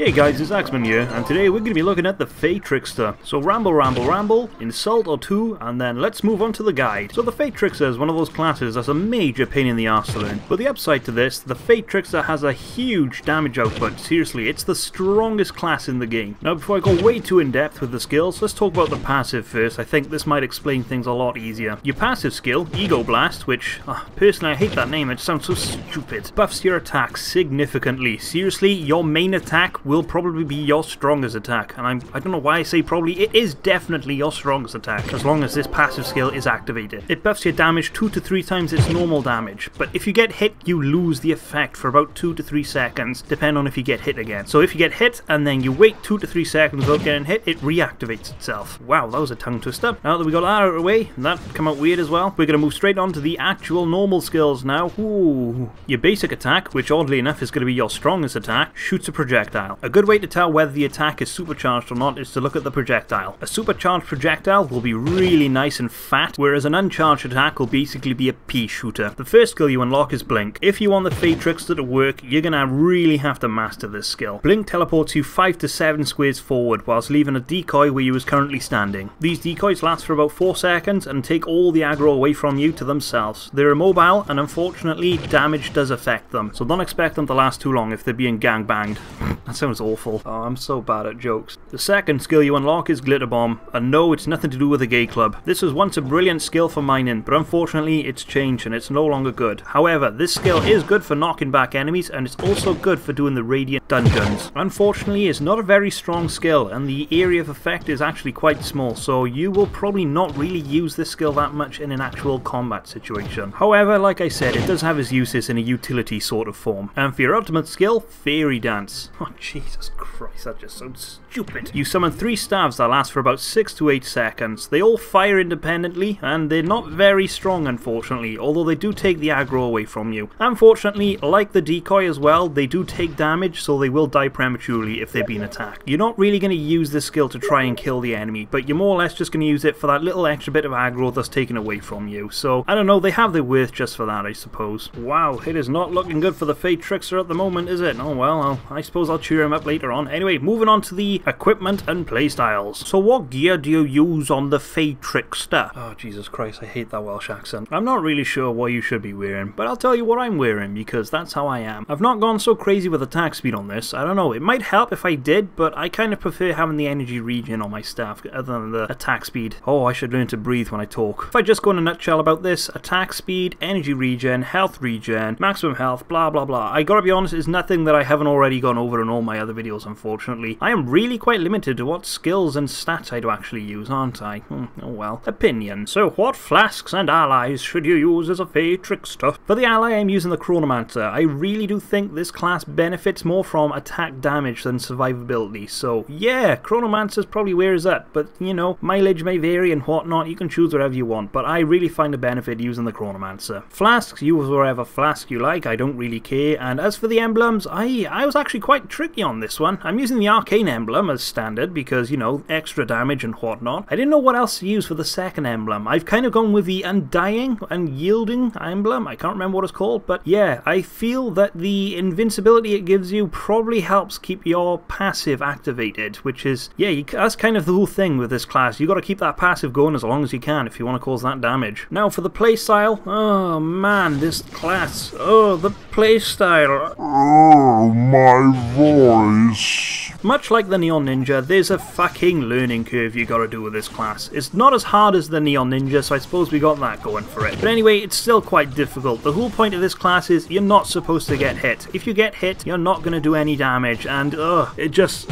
Hey guys, it's Axeman here, and today we're going to be looking at the Fae Trickster. So ramble, insult or two, and then let's move on to the guide. So the Fae Trickster is one of those classes that's a major pain in the arse to learn. But the upside to this, the Fae Trickster has a huge damage output. Seriously, it's the strongest class in the game. Now before I go way too in depth with the skills, let's talk about the passive first. I think this might explain things a lot easier. Your passive skill, Ego Blast, which, personally I hate that name, it sounds so stupid, buffs your attack significantly. Seriously, your main attack will probably be your strongest attack, and I don't know why I say probably, it is definitely your strongest attack, as long as this passive skill is activated. It buffs your damage 2 to 3 times its normal damage, but if you get hit, you lose the effect for about 2 to 3 seconds, depending on if you get hit again. So if you get hit, and then you wait 2 to 3 seconds without getting hit, it reactivates itself. Wow, that was a tongue twister. Now that we got that out of the way, and that come out weird as well, we're going to move straight on to the actual normal skills now. Ooh. Your basic attack, which oddly enough is going to be your strongest attack, shoots a projectile. A good way to tell whether the attack is supercharged or not is to look at the projectile. A supercharged projectile will be really nice and fat, whereas an uncharged attack will basically be a pea shooter. The first skill you unlock is Blink. If you want the Fae Trickster to work, you're going to really have to master this skill. Blink teleports you 5 to 7 squares forward, whilst leaving a decoy where you was currently standing. These decoys last for about 4 seconds and take all the aggro away from you to themselves. They're immobile, and unfortunately damage does affect them, so don't expect them to last too long if they're being gangbanged. That sounds awful. Oh, I'm so bad at jokes. The second skill you unlock is Glitter Bomb, and no, it's nothing to do with a gay club. This was once a brilliant skill for mining, but unfortunately it's changed and it's no longer good. However, this skill is good for knocking back enemies, and it's also good for doing the radiant dungeons. Unfortunately, it's not a very strong skill, and the area of effect is actually quite small, so you will probably not really use this skill that much in an actual combat situation. However, like I said, it does have its uses in a utility sort of form. And for your ultimate skill, Fairy Dance. Oh, Jesus Christ, that just sounds stupid. You summon 3 staves that last for about 6 to 8 seconds. They all fire independently, and they're not very strong, unfortunately, although they do take the aggro away from you. Unfortunately, like the decoy as well, they do take damage, so they will die prematurely if they're being attacked. You're not really going to use this skill to try and kill the enemy, but you're more or less just going to use it for that little extra bit of aggro that's taken away from you. So, I don't know, they have their worth just for that, I suppose. Wow, it is not looking good for the Fae Trickster at the moment, is it? Oh well, I suppose I'll cheer him up later on. Anyway, moving on to the equipment and playstyles. So what gear do you use on the Fae Trickster? Oh, Jesus Christ, I hate that Welsh accent. I'm not really sure what you should be wearing, but I'll tell you what I'm wearing, because that's how I am. I've not gone so crazy with attack speed on this. I don't know, it might help if I did, but I kind of prefer having the energy regen on my staff other than the attack speed. Oh, I should learn to breathe when I talk. If I just go in a nutshell about this, attack speed, energy regen, health regen, maximum health, blah blah blah. I gotta be honest, it's nothing that I haven't already gone over in all my other videos, unfortunately. I am really quite limited to what skills and stats I do actually use, aren't I? Oh well. Opinion. So what flasks and allies should you use as a Fae Trickster? For the ally, I'm using the Chronomancer. I really do think this class benefits more from attack damage than survivability, so yeah, Chronomancer's probably where is that, but you know, mileage may vary and whatnot, you can choose whatever you want, but I really find a benefit using the Chronomancer. Flasks, use whatever flask you like, I don't really care, and as for the emblems, I was actually quite tricky on this one. I'm using the Arcane emblem as standard because, you know, extra damage and whatnot. I didn't know what else to use for the second emblem. I've kind of gone with the Undying and Yielding emblem, I can't remember what it's called, but yeah, I feel that the invincibility it gives you probably helps keep your passive activated, which is, yeah, that's kind of the whole thing with this class. You got to keep that passive going as long as you can if you want to cause that damage. Now for the playstyle, oh man, this class, oh, the playstyle. Oh, my voice. Much like the Neon Ninja, there's a fucking learning curve you gotta do with this class. It's not as hard as the Neon Ninja, so I suppose we got that going for it. But anyway, it's still quite difficult. The whole point of this class is you're not supposed to get hit. If you get hit, you're not gonna do any damage, and it just...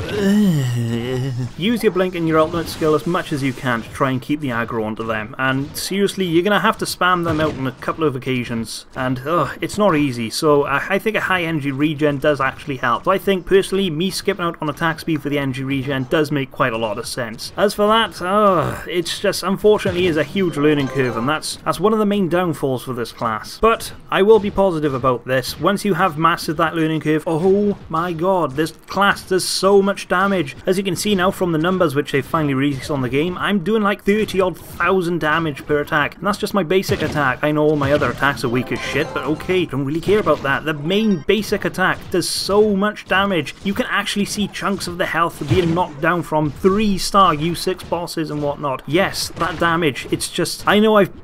Use your Blink and your ultimate skill as much as you can to try and keep the aggro onto them. And seriously, you're gonna have to spam them out on a couple of occasions, and it's not easy. So I think a high energy regen does actually help. So I think, personally, me skipping out on a attack speed for the energy regen does make quite a lot of sense. As for that, it's just unfortunately is a huge learning curve, and that's one of the main downfalls for this class. But I will be positive about this. Once you have mastered that learning curve, oh my god, this class does so much damage. As you can see now from the numbers which they've finally released on the game, I'm doing like 30-odd thousand damage per attack, and that's just my basic attack. I know all my other attacks are weak as shit, but okay, don't really care about that. The main basic attack does so much damage. You can actually see chunks of the health being knocked down from 3-star U6 bosses and whatnot. Yes, that damage, it's just, I know I've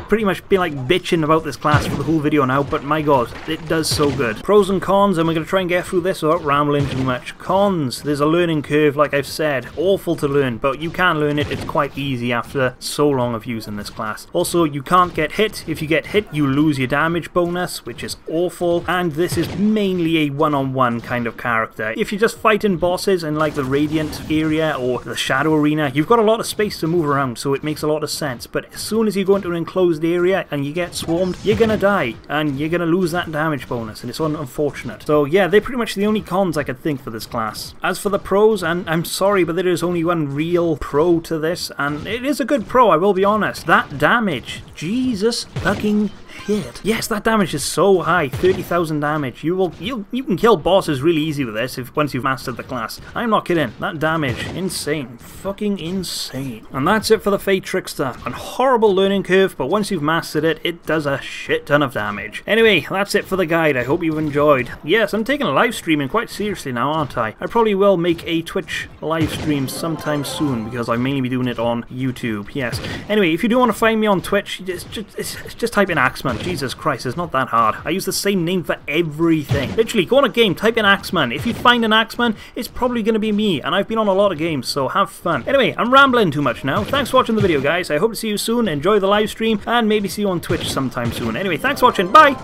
pretty much been like bitching about this class for the whole video now, but my god, it does so good. Pros and cons, and we're going to try and get through this without rambling too much. Cons, there's a learning curve, like I've said, awful to learn, but you can learn it. It's quite easy after so long of using this class. Also, you can't get hit. If you get hit, you lose your damage bonus, which is awful, and this is mainly a one-on-one kind of character. If you're just fighting bosses in like the Radiant area or the Shadow Arena, you've got a lot of space to move around, so it makes a lot of sense, but as soon as you go into an enclosed area and you get swarmed, you're gonna die, and you're gonna lose that damage bonus, and it's unfortunate. So yeah, they're pretty much the only cons I could think for this class. As for the pros, and I'm sorry, but there is only one real pro to this, and it is a good pro, I will be honest. That damage, Jesus fucking shit. Yes, that damage is so high, 30,000 damage. You can kill bosses really easy with this once you've mastered the class. I'm not kidding. That damage, insane. Fucking insane. And that's it for the Fae Trickster. A horrible learning curve, but once you've mastered it, it does a shit ton of damage. Anyway, that's it for the guide. I hope you've enjoyed. Yes, I'm taking live streaming quite seriously now, aren't I? I probably will make a Twitch live stream sometime soon, because I'll mainly be doing it on YouTube. Yes. Anyway, if you do want to find me on Twitch, just type in Axeman. Jesus Christ, it's not that hard. I use the same name for everything. Literally, go on a game, type in Axeman. If you find an Axeman, it's probably going to be me, and I've been on a lot of games, so have fun. Anyway, I'm rambling too much now. Thanks for watching the video, guys. I hope to see you soon. Enjoy the live stream, and maybe see you on Twitch sometime soon. Anyway, thanks for watching. Bye!